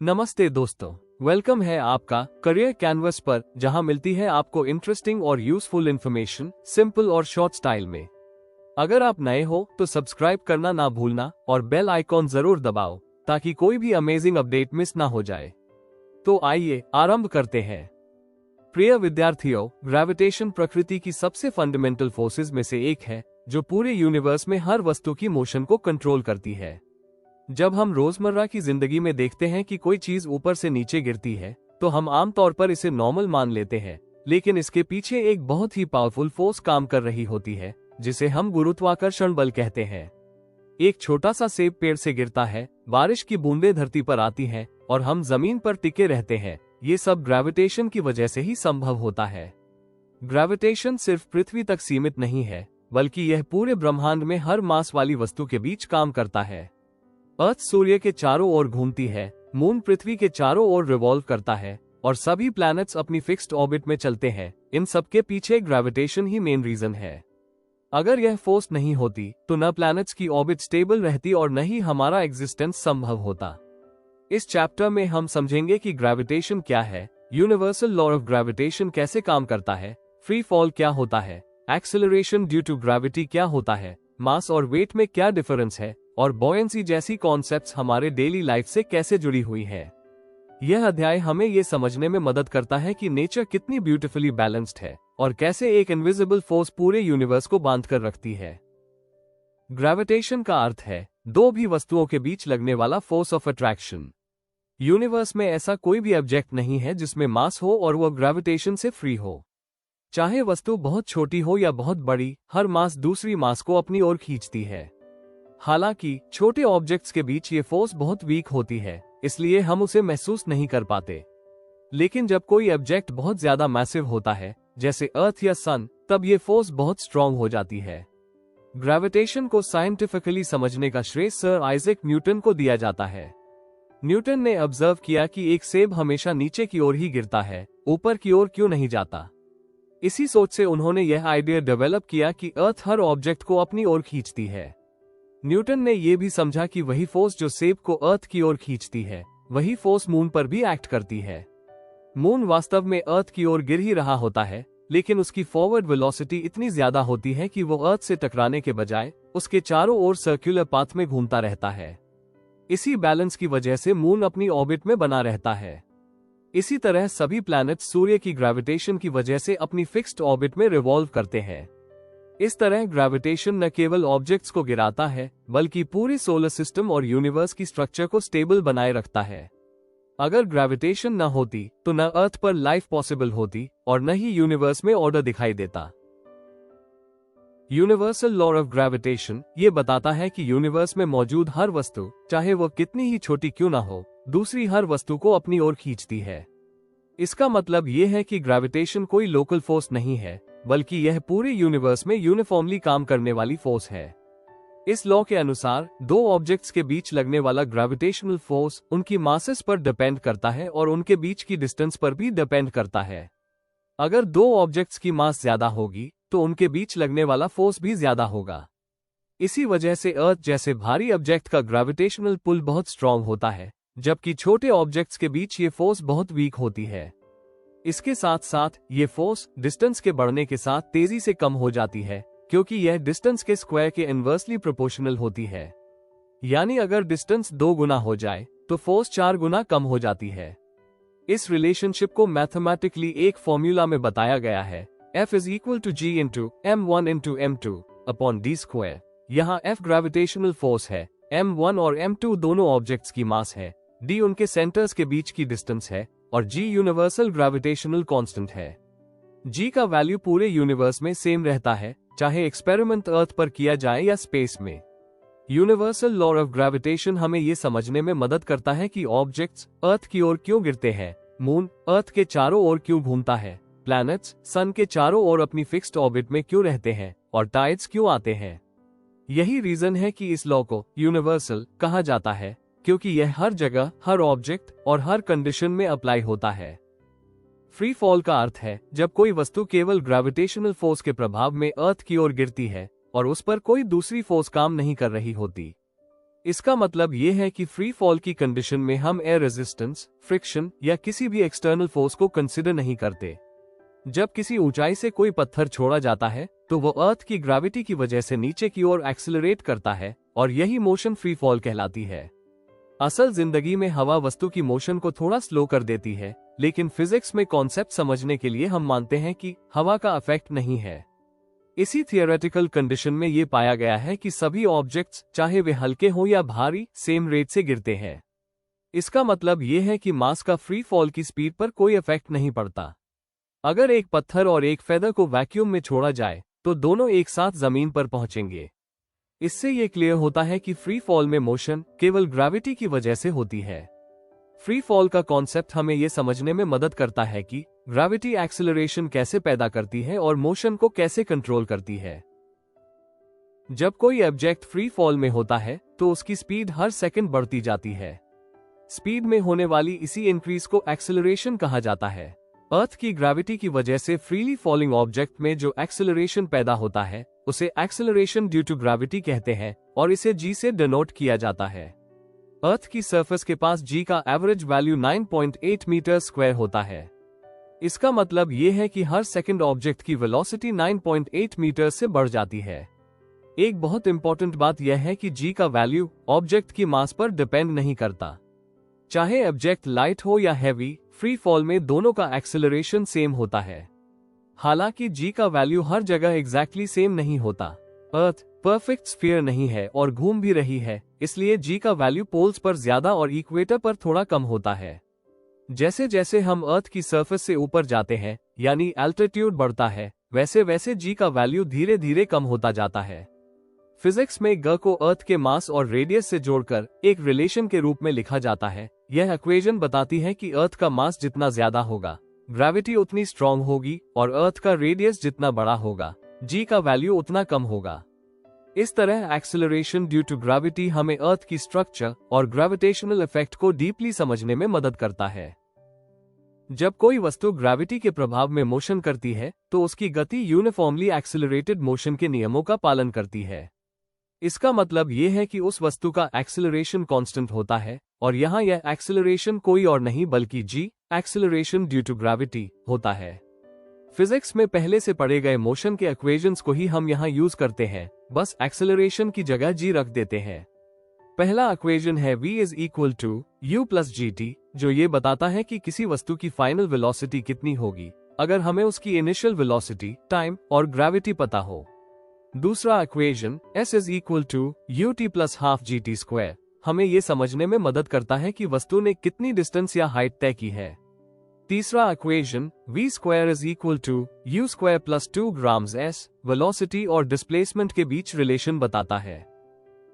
नमस्ते दोस्तों, वेलकम है आपका करियर कैनवस पर, जहां मिलती है आपको इंटरेस्टिंग और यूजफुल इंफॉर्मेशन सिंपल और शॉर्ट स्टाइल में। अगर आप नए हो तो सब्सक्राइब करना ना भूलना और बेल आइकॉन जरूर दबाओ ताकि कोई भी अमेजिंग अपडेट मिस ना हो जाए। तो आइए आरंभ करते हैं। प्रिय विद्यार्थियों, ग्रेविटेशन प्रकृति की सबसे फंडामेंटल फोर्सेज में से एक है जो पूरे यूनिवर्स में हर वस्तु की मोशन को कंट्रोल करती है। जब हम रोजमर्रा की जिंदगी में देखते हैं कि कोई चीज ऊपर से नीचे गिरती है तो हम आमतौर पर इसे नॉर्मल मान लेते हैं, लेकिन इसके पीछे एक बहुत ही पावरफुल फोर्स काम कर रही होती है जिसे हम गुरुत्वाकर्षण बल कहते हैं। एक छोटा सा सेब पेड़ से गिरता है, बारिश की बूंदें धरती पर आती हैं और हम जमीन पर टिके रहते हैं। ये सब ग्रेविटेशन की वजह से ही संभव होता है। ग्रेविटेशन सिर्फ पृथ्वी तक सीमित नहीं है, बल्कि यह पूरे ब्रह्मांड में हर मास वाली वस्तु के बीच काम करता है। अर्थ सूर्य के चारों ओर घूमती है, मून पृथ्वी के चारों ओर रिवॉल्व करता है और सभी प्लैनेट्स अपनी फिक्स्ड ऑर्बिट में चलते हैं। इन सब के पीछे ग्रेविटेशन ही मेन रीजन है। अगर यह फोर्स नहीं होती तो न प्लैनेट्स की ऑर्बिट स्टेबल रहती और न ही हमारा एग्जिस्टेंस संभव होता। इस चैप्टर में हम समझेंगे कि ग्रेविटेशन क्या है, यूनिवर्सल लॉ ऑफ ग्रेविटेशन कैसे काम करता है, फ्री फॉल क्या होता है, एक्सेलरेशन ड्यू टू ग्रेविटी क्या होता है, मास और वेट में क्या डिफरेंस है और बॉयंसी जैसी कॉन्सेप्ट्स हमारे डेली लाइफ से कैसे जुड़ी हुई है। यह अध्याय हमें ये समझने में मदद करता है कि नेचर कितनी ब्यूटीफुली बैलेंस्ड है और कैसे एक इनविजिबल फोर्स पूरे यूनिवर्स को बांध कर रखती है। ग्रेविटेशन का अर्थ है दो भी वस्तुओं के बीच लगने वाला फोर्स ऑफ अट्रैक्शन। यूनिवर्स में ऐसा कोई भी ऑब्जेक्ट नहीं है जिसमें मास हो और वह ग्रेविटेशन से फ्री हो। चाहे वस्तु बहुत छोटी हो या बहुत बड़ी, हर मास दूसरी मास को अपनी ओर खींचती है। हालांकि छोटे ऑब्जेक्ट्स के बीच ये फोर्स बहुत वीक होती है, इसलिए हम उसे महसूस नहीं कर पाते। लेकिन जब कोई ऑब्जेक्ट बहुत ज्यादा मैसिव होता है, जैसे अर्थ या सन, तब ये फोर्स बहुत स्ट्रॉन्ग हो जाती है। ग्रेविटेशन को साइंटिफिकली समझने का श्रेय सर आइजैक न्यूटन को दिया जाता है। न्यूटन ने ऑब्जर्व किया कि एक सेब हमेशा नीचे की ओर ही गिरता है, ऊपर की ओर क्यों नहीं जाता। इसी सोच से उन्होंने यह आइडिया डेवलप किया कि अर्थ हर ऑब्जेक्ट को अपनी ओर खींचती है। न्यूटन ने यह भी समझा कि वही फोर्स जो सेब को अर्थ की ओर खींचती है, वही फोर्स मून पर भी एक्ट करती है। मून वास्तव में अर्थ की ओर गिर ही रहा होता है, लेकिन उसकी फॉरवर्ड वेलोसिटी इतनी ज्यादा होती है कि वो अर्थ से टकराने के बजाय उसके चारों ओर सर्कुलर पाथ में घूमता रहता है। इसी बैलेंस की वजह से मून अपनी ऑर्बिट में बना रहता है। इसी तरह सभी प्लैनेट्स सूर्य की ग्रेविटेशन की वजह से अपनी फिक्स्ड ऑर्बिट में रिवॉल्व करते हैं। इस तरह ग्रेविटेशन न केवल ऑब्जेक्ट्स को गिराता है, बल्कि पूरे सोलर सिस्टम और यूनिवर्स की स्ट्रक्चर को स्टेबल बनाए रखता है। अगर ग्रेविटेशन न होती तो न अर्थ पर लाइफ पॉसिबल होती और न ही यूनिवर्स में ऑर्डर दिखाई देता। यूनिवर्सल लॉ ऑफ ग्रेविटेशन ये बताता है कि यूनिवर्स में मौजूद हर वस्तु, चाहे वह कितनी ही छोटी क्यों न हो, दूसरी हर वस्तु को अपनी ओर खींचती है। इसका मतलब ये है कि ग्रेविटेशन कोई लोकल फोर्स नहीं है, बल्कि यह पूरे यूनिवर्स में यूनिफॉर्मली काम करने वाली फोर्स है। इस लॉ के अनुसार दो ऑब्जेक्ट्स के बीच लगने वाला ग्रेविटेशनल फोर्स उनकी मासेस पर डिपेंड करता है और उनके बीच की डिस्टेंस पर भी डिपेंड करता है। अगर दो ऑब्जेक्ट्स की मास ज्यादा होगी तो उनके बीच लगने वाला फोर्स भी ज्यादा होगा। इसी वजह से अर्थ जैसे भारी ऑब्जेक्ट का ग्रेविटेशनल पुल बहुत स्ट्रॉन्ग होता है, जबकि छोटे ऑब्जेक्ट्स के बीच ये फोर्स बहुत वीक होती है। इसके साथ साथ ये फोर्स डिस्टेंस के बढ़ने के साथ तेजी से कम हो जाती है, क्योंकि यह डिस्टेंस के स्क्वायर के इनवर्सली प्रोपोर्शनल होती है। यानी अगर डिस्टेंस 2 गुना हो जाए तो फोर्स 4 गुना कम हो जाती है। इस रिलेशनशिप को मैथमेटिकली एक फॉर्मूला में बताया गया है, F is equal to G into M1 into M2 upon D square। यहाँ F ग्रेविटेशनल फोर्स है, M1 और M2 दोनों ऑब्जेक्ट्स की मास है, D उनके सेंटर्स के बीच की डिस्टेंस है और G यूनिवर्सल ग्रेविटेशनल कांस्टेंट है। G का वैल्यू पूरे यूनिवर्स में सेम रहता है, चाहे एक्सपेरिमेंट अर्थ पर किया जाए या स्पेस में। यूनिवर्सल लॉ ऑफ ग्रेविटेशन हमें ये समझने में मदद करता है कि ऑब्जेक्ट्स अर्थ की ओर क्यों गिरते हैं, मून अर्थ के चारों ओर क्यों घूमता है, प्लैनेट्स सन के चारों ओर अपनी फिक्स्ड ऑर्बिट में क्यों रहते हैं और टाइड्स क्यों आते हैं। यही रीजन है कि इस लॉ को यूनिवर्सल कहा जाता है, क्योंकि यह हर जगह, हर ऑब्जेक्ट और हर कंडीशन में अप्लाई होता है। फ्री फॉल का अर्थ है जब कोई वस्तु केवल ग्रेविटेशनल फोर्स के प्रभाव में अर्थ की ओर गिरती है और उस पर कोई दूसरी फोर्स काम नहीं कर रही होती। इसका मतलब ये है कि फ्री फॉल की कंडीशन में हम एयर रेजिस्टेंस, फ्रिक्शन या किसी भी एक्सटर्नल फोर्स को कंसिडर नहीं करते। जब किसी ऊंचाई से कोई पत्थर छोड़ा जाता है तो वो अर्थ की ग्रेविटी की वजह से नीचे की ओर एक्सेलरेट करता है और यही मोशन फ्री फॉल कहलाती है। असल जिंदगी में हवा वस्तु की मोशन को थोड़ा स्लो कर देती है, लेकिन फिजिक्स में कॉन्सेप्ट समझने के लिए हम मानते हैं कि हवा का इफेक्ट नहीं है। इसी थियोरेटिकल कंडीशन में ये पाया गया है कि सभी ऑब्जेक्ट्स, चाहे वे हल्के हों या भारी, सेम रेट से गिरते हैं। इसका मतलब ये है कि मास का फ्री फॉल की स्पीड पर कोई इफेक्ट नहीं पड़ता। अगर एक पत्थर और एक फेदर को वैक्यूम में छोड़ा जाए तो दोनों एक साथ जमीन पर पहुंचेंगे। इससे ये क्लियर होता है कि फ्री फॉल में मोशन केवल ग्रेविटी की वजह से होती है। फ्री फॉल का कॉन्सेप्ट हमें यह समझने में मदद करता है कि ग्रेविटी एक्सेलरेशन कैसे पैदा करती है और मोशन को कैसे कंट्रोल करती है। जब कोई ऑब्जेक्ट फ्री फॉल में होता है तो उसकी स्पीड हर सेकंड बढ़ती जाती है। स्पीड में होने वाली इसी इंक्रीज को एक्सेलरेशन कहा जाता है। अर्थ की ग्रेविटी की वजह से फ्रीली फॉलिंग ऑब्जेक्ट में जो एक्सेलरेशन पैदा होता है उसे एक्सेलरेशन ड्यू टू ग्रेविटी कहते हैं और इसे जी से डिनोट किया जाता है। अर्थ की सरफेस के पास जी का एवरेज वैल्यू 9.8 मीटर स्क्वायर होता है। इसका मतलब ये है कि हर सेकंड ऑब्जेक्ट की वेलोसिटी 9.8 मीटर से बढ़ जाती है। एक बहुत इंपॉर्टेंट बात यह है कि जी का वैल्यू ऑब्जेक्ट की मास पर डिपेंड नहीं करता। चाहे ऑब्जेक्ट लाइट हो या हैवी, फ्री फॉल में दोनों का एक्सेलरेशन सेम होता है। हालांकि जी का वैल्यू हर जगह एग्जैक्टली सेम नहीं होता। अर्थ परफेक्ट स्फीयर नहीं है और घूम भी रही है, इसलिए जी का वैल्यू पोल्स पर ज्यादा और इक्वेटर पर थोड़ा कम होता है। जैसे जैसे हम अर्थ की सरफेस से ऊपर जाते हैं, यानी एल्टीट्यूड बढ़ता है, वैसे वैसे जी का वैल्यू धीरे धीरे कम होता जाता है। फिजिक्स में ग को अर्थ के मास और रेडियस से जोड़कर एक रिलेशन के रूप में लिखा जाता है। यह इक्वेशन बताती है कि अर्थ का मास जितना ज्यादा होगा, ग्रेविटी उतनी स्ट्रांग होगी और अर्थ का रेडियस जितना बड़ा होगा, जी का वैल्यू उतना कम होगा। इस तरह एक्सेलरेशन ड्यू टू ग्रेविटी हमें अर्थ की स्ट्रक्चर और ग्रेविटेशनल इफेक्ट को डीपली समझने में मदद करता है। जब कोई वस्तु ग्रेविटी के प्रभाव में मोशन करती है तो उसकी गति यूनिफॉर्मली एक्सेलरेटेड मोशन के नियमों का पालन करती है। इसका मतलब ये है कि उस वस्तु का एक्सेलरेशन कांस्टेंट होता है और यहाँ यह एक्सेलरेशन कोई और नहीं बल्कि जी एक्सेलरेशन ड्यू टू ग्रेविटी होता है। फिजिक्स में पहले से पढ़े गए मोशन के इक्वेशंस को ही हम यहाँ यूज करते हैं, बस एक्सेलरेशन की जगह जी रख देते हैं। पहला इक्वेशन है v is equal to u plus gt, जो ये बताता है कि किसी वस्तु की फाइनल वेलोसिटी कितनी होगी अगर हमें उसकी इनिशियल वेलोसिटी, टाइम और ग्रेविटी पता हो। दूसरा equation s is equal to ut plus half gt square हमें ये समझने में मदद करता है कि वस्तु ने कितनी डिस्टेंस या हाइट तय की है। तीसरा equation v square is equal to u square plus 2 grams s velocity और डिस्प्लेसमेंट के बीच रिलेशन बताता है।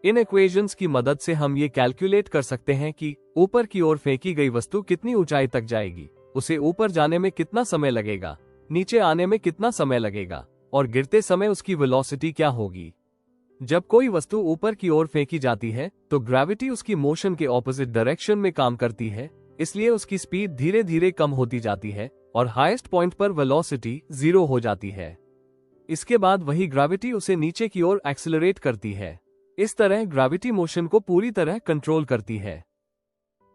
इन इक्वेशंस की मदद से हम ये कैलकुलेट कर सकते हैं कि ऊपर की ओर फेंकी गई वस्तु कितनी ऊंचाई तक जाएगी, उसे ऊपर जाने में कितना समय लगेगा, नीचे आने में कितना समय लगेगा और गिरते समय उसकी वेलोसिटी क्या होगी। जब कोई वस्तु ऊपर की ओर फेंकी जाती है तो ग्रेविटी उसकी मोशन के ऑपोजिट डायरेक्शन में काम करती है, इसलिए उसकी स्पीड धीरे धीरे कम होती जाती है और हाईएस्ट पॉइंट पर वेलोसिटी 0 हो जाती है। इसके बाद वही ग्रेविटी उसे नीचे की ओर एक्सेलरेट करती है। इस तरह ग्रेविटी मोशन को पूरी तरह कंट्रोल करती है।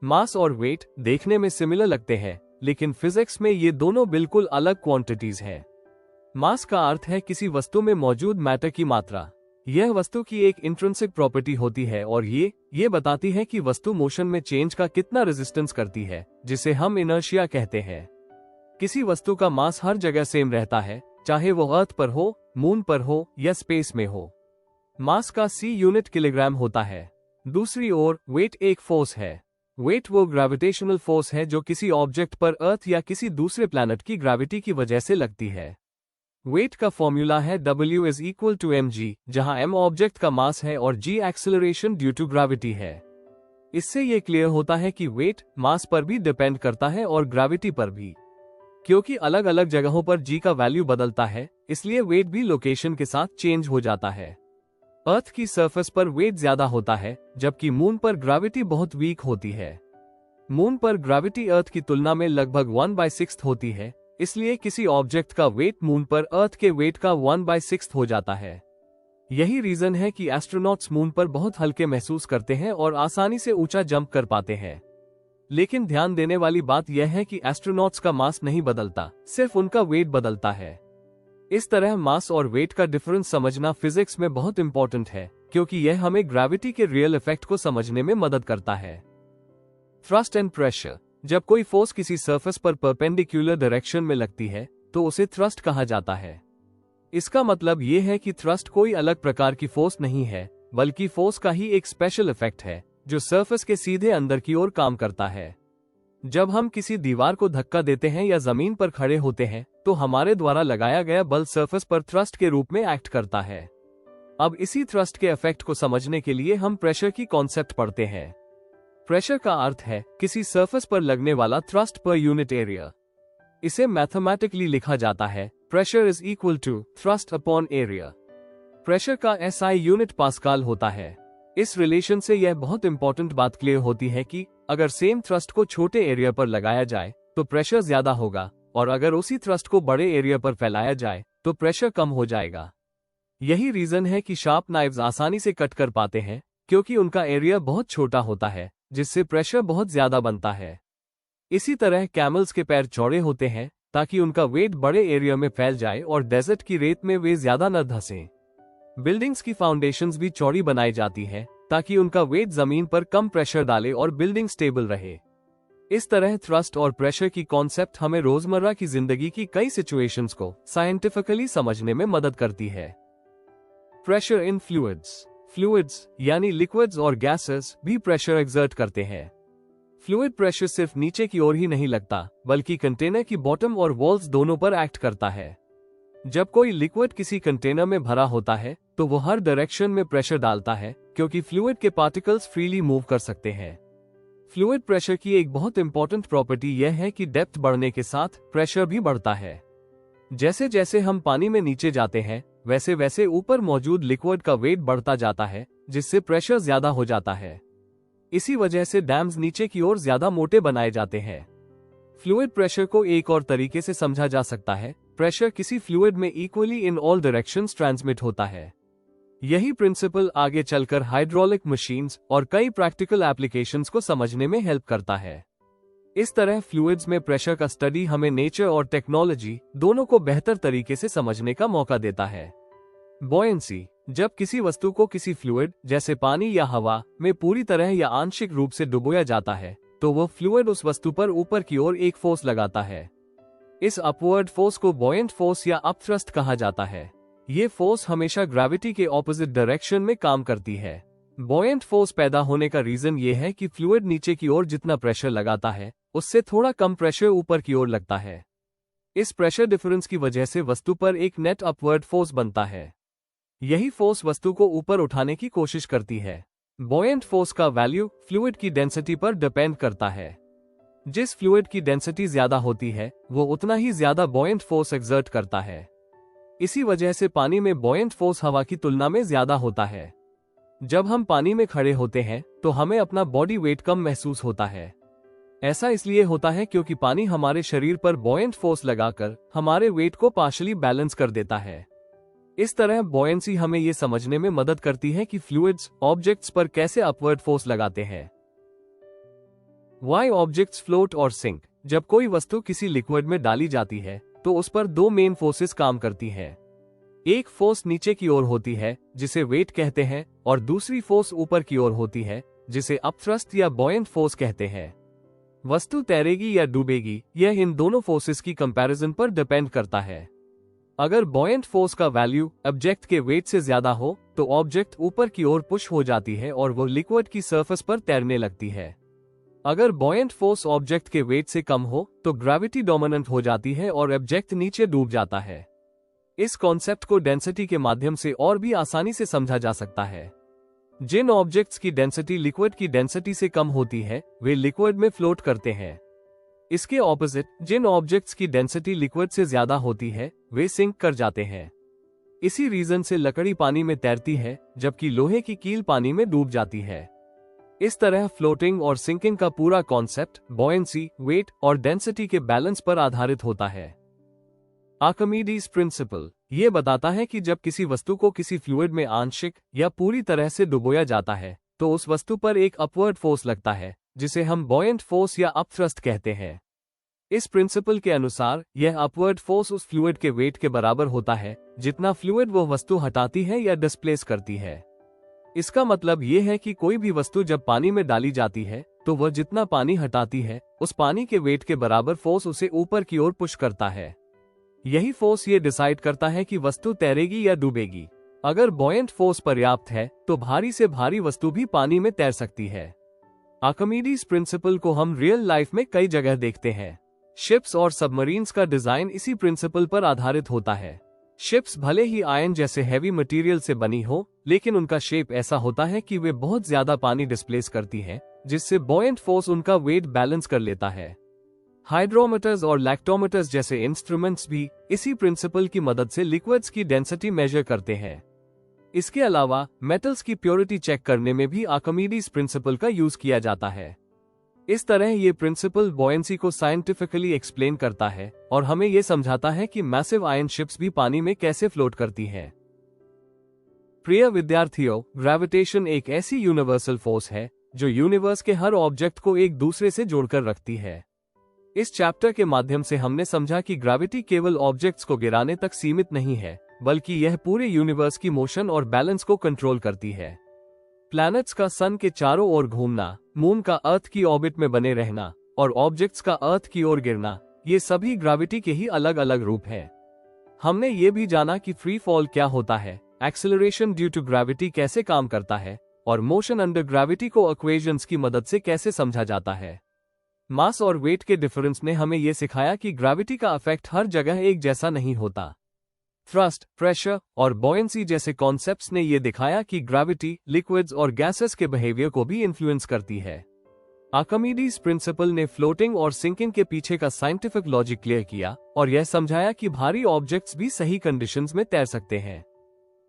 मास और वेट देखने में सिमिलर लगते हैं, लेकिन फिजिक्स में ये दोनों बिल्कुल अलग क्वांटिटीज हैं। मास का अर्थ है किसी वस्तु में मौजूद मैटर की मात्रा। यह वस्तु की एक इंट्रिंसिक प्रॉपर्टी होती है और ये बताती है कि वस्तु मोशन में चेंज का कितना रेजिस्टेंस करती है, जिसे हम इनर्शिया कहते हैं। किसी वस्तु का मास हर जगह सेम रहता है, चाहे वो अर्थ पर हो, मून पर हो या स्पेस में हो। मास का C यूनिट किलोग्राम होता है। दूसरी ओर वेट एक फोर्स है। वेट वो ग्रेविटेशनल फोर्स है जो किसी ऑब्जेक्ट पर अर्थ या किसी दूसरे प्लैनेट की ग्रेविटी की वजह से लगती है। वेट का फॉर्मूला है W is equal to mg, जहां m ऑब्जेक्ट का मास है और g acceleration due to gravity है। इससे ये क्लियर होता है कि वेट मास पर भी डिपेंड करता है और ग्रेविटी पर भी। क्योंकि अलग अलग जगहों पर g का वैल्यू बदलता है, इसलिए वेट भी लोकेशन के साथ चेंज हो जाता है। अर्थ की सरफेस पर वेट ज्यादा होता है, जबकि मून पर ग्रेविटी बहुत वीक होती है। मून पर ग्रेविटी अर्थ की तुलना में लगभग 1/6 होती है, इसलिए किसी ऑब्जेक्ट का वेट मून पर अर्थ के वेट का 1/6 हो जाता है। यही रीजन है कि एस्ट्रोनॉट्स मून पर बहुत हल्के महसूस करते हैं और आसानी से ऊंचा जंप कर पाते हैं। लेकिन ध्यान देने वाली बात यह है कि एस्ट्रोनॉट्स का मास नहीं बदलता, सिर्फ उनका वेट बदलता है। इस तरह मास और वेट का डिफरेंस समझना फिजिक्स में बहुत इंपॉर्टेंट है, क्योंकि यह हमें ग्रेविटी के रियल इफेक्ट को समझने में मदद करता है। Thrust and pressure. जब कोई फोर्स किसी सरफेस पर परपेंडिकुलर डायरेक्शन में लगती है तो उसे थ्रस्ट कहा जाता है। इसका मतलब ये है कि थ्रस्ट कोई अलग प्रकार की फोर्स नहीं है, बल्कि फोर्स का ही एक स्पेशल इफेक्ट है जो सरफेस के सीधे अंदर की ओर काम करता है। जब हम किसी दीवार को धक्का देते हैं या जमीन पर खड़े होते हैं तो हमारे द्वारा लगाया गया बल सरफेस पर थ्रस्ट के रूप में एक्ट करता है। अब इसी थ्रस्ट के इफेक्ट को समझने के लिए हम प्रेशर की कॉन्सेप्ट पढ़ते हैं। प्रेशर का अर्थ है किसी सरफेस पर लगने वाला थ्रस्ट पर यूनिट एरिया। इसे मैथमेटिकली लिखा जाता है pressure is equal to thrust upon area. Pressure का एसआई यूनिट पास्कल होता है। इस रिलेशन से यह बहुत इंपॉर्टेंट बात क्लियर होती है कि अगर सेम थ्रस्ट को छोटे एरिया पर लगाया जाए तो प्रेशर ज्यादा होगा, और अगर उसी थ्रस्ट को बड़े एरिया पर फैलाया जाए तो प्रेशर कम हो जाएगा। यही रीजन है कि शार्प नाइव्स आसानी से कट कर पाते हैं, क्योंकि उनका एरिया बहुत छोटा होता है, जिससे प्रेशर बहुत ज्यादा बनता है। इसी तरह कैमल्स के पैर चौड़े होते हैं ताकि उनका वेट बड़े एरिया में फैल जाए और डेजर्ट की रेत में वे ज्यादा न धंसें। बिल्डिंग्स की फाउंडेशंस भी चौड़ी बनाई जाती है ताकि उनका वेट जमीन पर कम प्रेशर डाले और बिल्डिंग स्टेबल रहे। इस तरह थ्रस्ट और प्रेशर की कॉन्सेप्ट हमें रोजमर्रा की जिंदगी की कई सिचुएशंस को साइंटिफिकली समझने में मदद करती है। Pressure in fluids. फ्लूइड्स यानी लिक्विड्स और गैसेस भी प्रेशर एक्सर्ट करते हैं। फ्लूइड प्रेशर सिर्फ नीचे की ओर ही नहीं लगता, बल्कि कंटेनर की बॉटम और वॉल्स दोनों पर एक्ट करता है। जब कोई लिक्विड किसी कंटेनर में भरा होता है तो वो हर डायरेक्शन में प्रेशर डालता है, क्योंकि फ्लूइड के पार्टिकल्स फ्रीली मूव कर सकते हैं। फ्लूइड प्रेशर की एक बहुत इंपॉर्टेंट प्रॉपर्टी यह है कि डेप्थ बढ़ने के साथ प्रेशर भी बढ़ता है। जैसे जैसे हम पानी में नीचे जाते हैं वैसे वैसे ऊपर मौजूद लिक्विड का वेट बढ़ता जाता है, जिससे प्रेशर ज्यादा हो जाता है। इसी वजह से डैम्स नीचे की ओर ज्यादा मोटे बनाए जाते हैं। फ्लूइड प्रेशर को एक और तरीके से समझा जा सकता है, प्रेशर किसी फ्लूइड में equally in all directions transmit होता है। यही प्रिंसिपल आगे चलकर हाइड्रोलिक मशीन्स और कई प्रैक्टिकल एप्लीकेशंस को समझने में हेल्प करता है। इस तरह फ्लूइड्स में प्रेशर का स्टडी हमें नेचर और टेक्नोलॉजी दोनों को बेहतर तरीके से समझने का मौका देता है। बॉयंसी। जब किसी वस्तु को किसी फ्लूइड जैसे पानी या हवा में पूरी तरह या आंशिक रूप से डुबोया जाता है तो वो फ्लूइड उस वस्तु पर ऊपर की ओर एक फोर्स लगाता है। इस अपवर्ड फोर्स को बॉयंट फोर्स या अपथ्रस्ट कहा जाता है। ये फोर्स हमेशा ग्रेविटी के ऑपोजिट डायरेक्शन में काम करती है। बॉयंट फोर्स पैदा होने का रीजन ये है कि फ्लूइड नीचे की ओर जितना प्रेशर लगाता है उससे थोड़ा कम प्रेशर ऊपर की ओर लगता है। इस प्रेशर डिफरेंस की वजह से वस्तु पर एक नेट अपवर्ड फोर्स बनता है। यही फोर्स वस्तु को ऊपर उठाने की कोशिश करती है। बॉयंट फोर्स का वैल्यू फ्लूइड की डेंसिटी पर डिपेंड करता है। जिस फ्लूइड की डेंसिटी ज्यादा होती है वो उतना ही ज्यादा बॉयंट फोर्स एक्सर्ट करता है। इसी वजह से पानी में बॉयंट फोर्स हवा की तुलना में ज्यादा होता है। जब हम पानी में खड़े होते हैं तो हमें अपना बॉडी वेट कम महसूस होता है। ऐसा इसलिए होता है क्योंकि पानी हमारे शरीर पर बॉयंट फोर्स लगाकर हमारे वेट को पार्शली बैलेंस कर देता है। इस तरह बॉयंसी हमें ये समझने में मदद करती है कि फ्लूइड्स ऑब्जेक्ट्स पर कैसे अपवर्ड फोर्स लगाते हैं। Why ऑब्जेक्ट्स फ्लोट और सिंक। जब कोई वस्तु किसी लिक्विड में डाली जाती है तो उस पर दो मेन फोर्सेस काम करती हैं। एक फोर्स नीचे की ओर होती है जिसे वेट कहते हैं, और दूसरी फोर्स ऊपर की ओर होती है जिसे अपथ्रस्ट या बॉयंट फोर्स कहते हैं। वस्तु तैरेगी या डूबेगी यह इन दोनों फोर्सेस की कंपैरिजन पर डिपेंड करता है। अगर बॉयंट फोर्स का वैल्यू ऑब्जेक्ट के वेट से ज्यादा हो तो ऑब्जेक्ट ऊपर की ओर पुश हो जाती है और वो लिक्विड की सरफेस पर तैरने लगती है। अगर बॉयंट फोर्स ऑब्जेक्ट के वेट से कम हो तो ग्रेविटी डोमिनेंट हो जाती है और ऑब्जेक्ट नीचे डूब जाता है। इस कॉन्सेप्ट को डेंसिटी के माध्यम से और भी आसानी से समझा जा सकता है। जिन ऑब्जेक्ट्स की डेंसिटी लिक्विड की डेंसिटी से कम होती है वे लिक्विड में फ्लोट करते हैं। इसके ऑपोजिट जिन ऑब्जेक्ट्स की डेंसिटी लिक्विड से ज्यादा होती है वे सिंक कर जाते हैं। इसी रीजन से लकड़ी पानी में तैरती है जबकि लोहे की कील पानी में डूब जाती है। इस तरह फ्लोटिंग और सिंकिंग का पूरा कॉन्सेप्ट बॉयंसी, वेट और डेंसिटी के बैलेंस पर आधारित होता है। Archimedes principal. ये बताता है कि जब किसी वस्तु को किसी फ्लूइड में आंशिक या पूरी तरह से डुबोया जाता है तो उस वस्तु पर एक अपवर्ड फोर्स लगता है, जिसे हम बॉयंट फोर्स या अपथ्रस्ट कहते हैं। इस प्रिंसिपल के अनुसार यह अपवर्ड फोर्स उस फ्लूइड के वेट के बराबर होता है जितना फ्लूइड वो वस्तु हटाती है या डिस्प्लेस करती है। इसका मतलब ये है कि कोई भी वस्तु जब पानी में डाली जाती है तो वह जितना पानी हटाती है उस पानी के वेट के बराबर फोर्स उसे ऊपर की ओर पुश करता है। यही फोर्स ये डिसाइड करता है कि वस्तु तैरेगी या डूबेगी। अगर बॉयंट फोर्स पर्याप्त है तो भारी से भारी वस्तु भी पानी में तैर सकती है। आर्किमिडीज प्रिंसिपल को हम रियल लाइफ में कई जगह देखते हैं। शिप्स और सबमरीन्स का डिजाइन इसी प्रिंसिपल पर आधारित होता है। शिप्स भले ही आयन जैसे हैवी मटेरियल से बनी हो, लेकिन उनका शेप ऐसा होता है कि वे बहुत ज्यादा पानी डिस्प्लेस करती हैं, जिससे बॉयंट फोर्स उनका वेट बैलेंस कर लेता है। हाइड्रोमीटर्स और लैक्टोमीटर्स जैसे इंस्ट्रूमेंट्स भी इसी प्रिंसिपल की मदद से लिक्विड्स की डेंसिटी मेजर करते हैं। इसके अलावा मेटल्स की प्योरिटी चेक करने में भी आर्किमिडीज प्रिंसिपल का यूज किया जाता है। इस तरह ये प्रिंसिपल बॉयंसी को साइंटिफिकली एक्सप्लेन करता है और हमें ये समझाता है कि मैसिव आयन शिप्स भी पानी में कैसे फ्लोट करती हैं। प्रिय विद्यार्थियों, ग्रेविटेशन एक ऐसी यूनिवर्सल फोर्स है जो यूनिवर्स के हर ऑब्जेक्ट को एक दूसरे से जोड़कर रखती है। इस चैप्टर के माध्यम से हमने समझा कि ग्रेविटी केवल ऑब्जेक्ट्स को गिराने तक सीमित नहीं है, बल्कि यह पूरे यूनिवर्स की मोशन और बैलेंस को कंट्रोल करती है। प्लैनेट्स का सन के चारों ओर घूमना, मून का अर्थ की ऑर्बिट में बने रहना और ऑब्जेक्ट्स का अर्थ की ओर गिरना, ये सभी ग्रेविटी के ही अलग अलग रूप हैं। हमने ये भी जाना कि फ्री फॉल क्या होता है, एक्सेलरेशन ड्यू टू ग्रेविटी कैसे काम करता है और मोशन अंडर ग्रेविटी को इक्वेशंस की मदद से कैसे समझा जाता है। मास और वेट के डिफरेंस ने हमें यह सिखाया कि ग्रेविटी का इफेक्ट हर जगह एक जैसा नहीं होता। थ्रस्ट, प्रेशर और बॉयंसी जैसे कॉन्सेप्ट्स ने यह दिखाया कि ग्रेविटी लिक्विड्स और गैसेस के बिहेवियर को भी इन्फ्लुएंस करती है। आर्किमिडीज प्रिंसिपल ने फ्लोटिंग और सिंकिंग के पीछे का साइंटिफिक लॉजिक क्लियर किया और यह समझाया कि भारी ऑब्जेक्ट्स भी सही कंडीशंस में तैर सकते हैं।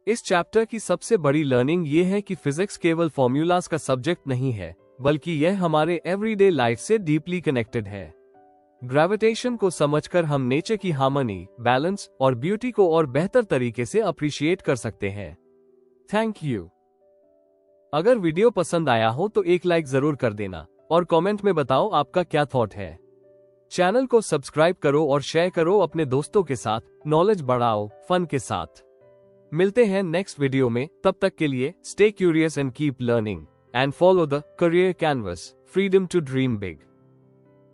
इस चैप्टर की सबसे बड़ी लर्निंग ये है कि फिजिक्स केवल फॉर्मूलाज का सब्जेक्ट नहीं है, बल्कि यह हमारे एवरीडे लाइफ से डीपली कनेक्टेड है। ग्रेविटेशन को समझकर हम नेचर की हार्मनी, बैलेंस और ब्यूटी को और बेहतर तरीके से अप्रिशिएट कर सकते हैं। Thank you. अगर वीडियो पसंद आया हो तो एक लाइक जरूर कर देना और कमेंट में बताओ आपका क्या थॉट है। चैनल को सब्सक्राइब करो और शेयर करो अपने दोस्तों के साथ। नॉलेज बढ़ाओ फन के साथ। मिलते हैं नेक्स्ट वीडियो में, तब तक के लिए stay curious and keep learning and follow the career canvas, freedom to dream big.